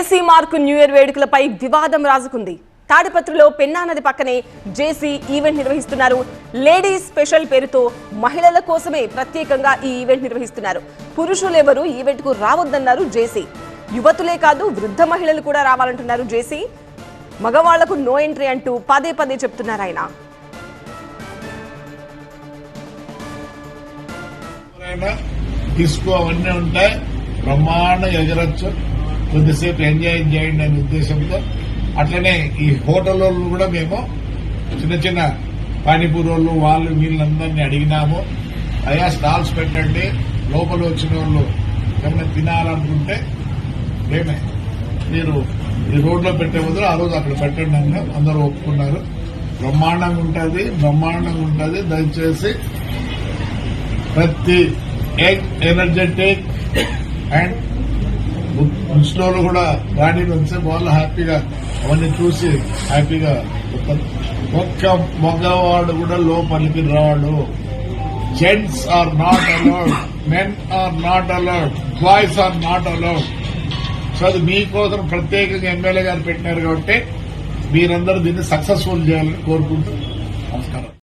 జేసీ mark new year వేడుకలపై వివాదం రాజుకుంది. తాడిపత్రిలో పెన్నా నది పక్కనే జేసీ ఈవెంట్ నిర్వహిస్తున్నారు. లేడీస్ స్పెషల్ పేరుతో మహిళల కోసమే ప్రత్యేకంగా ఈ ఈవెంట్ నిర్వహిస్తున్నారు. పురుషులెవరూ ఈవెంట్ కు రావద్దన్నారు జేసీ. యువతులే కాదు వృద్ధ మహిళలు కూడా రావాలంటున్నారు జేసీ. మగవాళ్లకు నో ఎంట్రీ అంటూ పదే పదే చెప్తున్నారు ఆయన. డిస్కో అవన్నీ ఉంటాయి, బ్రహ్మాండంగా ఎగరొచ్చు, కొద్దిసేపు ఎంజాయ్ చేయండి అనే ఉద్దేశంతో. అట్లనే ఈ హోటల్ వాళ్ళు కూడా మేము చిన్న చిన్న పానీపూరి వాళ్ళు వీళ్ళందరినీ అడిగినాము, అయ్యా స్టాల్స్ పెట్టండి, లోపల వచ్చిన వాళ్ళు ఏమైనా తినాలనుకుంటే ఏమే మీరు ఈ రోడ్లో పెట్టే బదులు ఆ రోజు అక్కడ పెట్టండి అని అందరూ ఒప్పుకున్నారు. బ్రహ్మాండంగా ఉంటుంది. దయచేసి ప్రతి ఎనర్జెటిక్ అండ్ ముస్లింలు కూడా రాణి వస్తే వాళ్ళు హ్యాపీగా అవన్నీ చూసి హ్యాపీగా ఒక్క మగవాడు కూడా లోపలికి రాడు. Gents are not allowed, men are not allowed, boys are not allowed. So అది మీకోసం ప్రత్యేకంగా ఎమ్మెల్యే గారు పెట్టినారు కాబట్టి మీరందరూ దీన్ని సక్సెస్ఫుల్ చేయాలని కోరుకుంటూ నమస్కారం.